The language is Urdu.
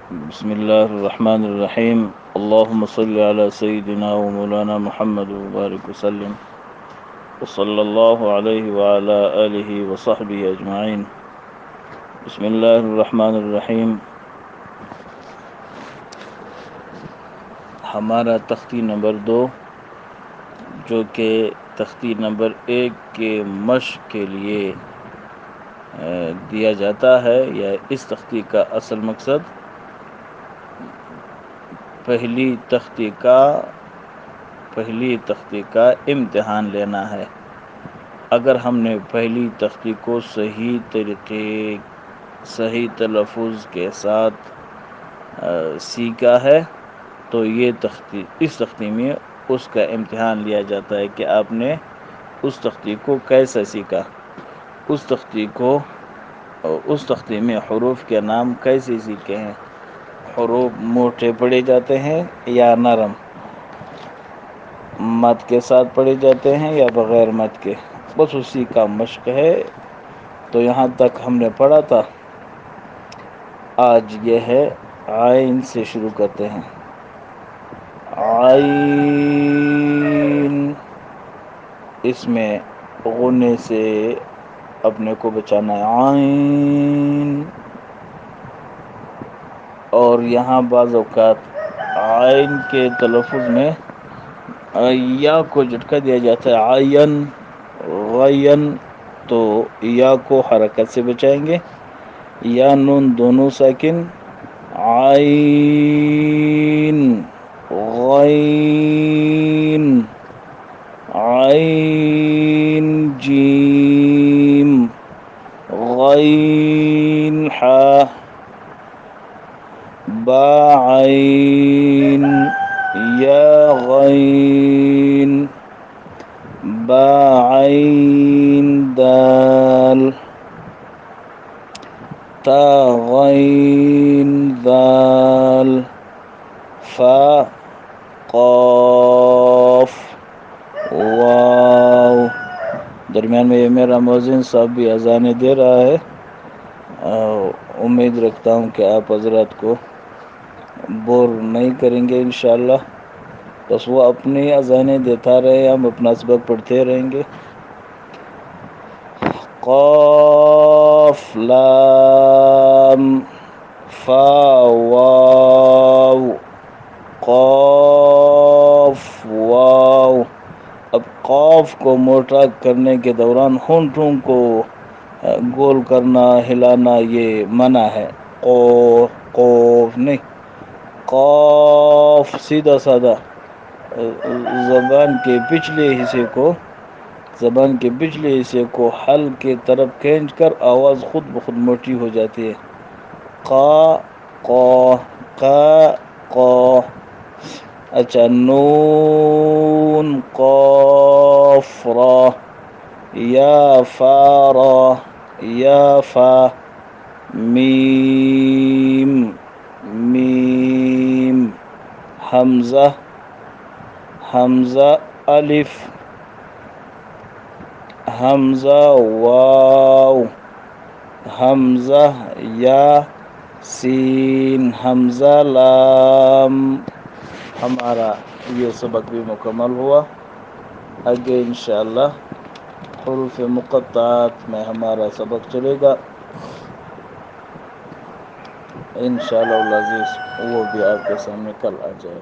بسم الله الرحمن الرحيم. اللهم صل على سيدنا ومولانا محمد وبارك وسلم وصلى الله عليه وعلى آله وصحبه أجمعين. بسم الله الرحمن الرحيم. ہمارا تختی نمبر 2 جو کہ تختی نمبر 1 کے مشق کے لیے دیا جاتا ہے، یا اس تختی کا اصل مقصد پہلی تختی کا امتحان لینا ہے۔ اگر ہم نے پہلی تختی کو صحیح طریقے، صحیح تلفظ کے ساتھ سیکھا ہے تو اس تختی میں اس کا امتحان لیا جاتا ہے کہ آپ نے اس تختی کو کیسا سیکھا، اس تختی میں حروف کے نام کیسے سیکھے ہیں، حروف موٹے پڑھے جاتے ہیں یا نرم، مد کے ساتھ پڑھے جاتے ہیں یا بغیر مد کے، بس اسی کا مشق ہے۔ تو یہاں تک ہم نے پڑھا تھا، آج یہ ہے عین سے شروع کرتے ہیں۔ عین، اس میں غنّے سے اپنے کو بچانا ہے، عین۔ اور یہاں بعض اوقات عین کے تلفظ میں یا کو جھٹکا دیا جاتا ہے، عین غین، تو یا کو حرکت سے بچائیں گے، یا نون دونوں ساکن، عین غین، عین جیم، غین حا، با عین، یا غین، با عین دال، تا غین ذال، فا قاف، واو۔ درمیان میں یہ میرا مؤذن صاحب بھی اذانیں دے رہا ہے، امید رکھتا ہوں کہ آپ حضرات کو بور نہیں کریں گے انشاءاللہ۔ بس وہ اپنی اذانیں دیتا رہے، ہم اپنا سبق پڑھتے رہیں گے۔ قاف لام، فا واو، قاف واو۔ اب قاف کو موٹا کرنے کے دوران ہونٹوں کو گول کرنا، ہلانا، یہ منع ہے۔ قوف نہیں، قاف سیدھا سادہ زبان کے پچھلے حصے کو حل کی طرف کھینچ کر آواز خود بخود موٹی ہو جاتی ہے۔ قا قا۔ اچھا، نون قاف را، یا فا را، یا فا، میم میم، حمزہ الف، حمزہ واو، حمزہ یا، سین، حمزہ لام۔ ہمارا یہ سبق بھی مکمل ہوا۔ آگے انشاءاللہ حروف مقطعات میں ہمارا سبق چلے گا انشاءاللہ العزیز، وہ بھی آپ کے سامنے کل آ جائے گا۔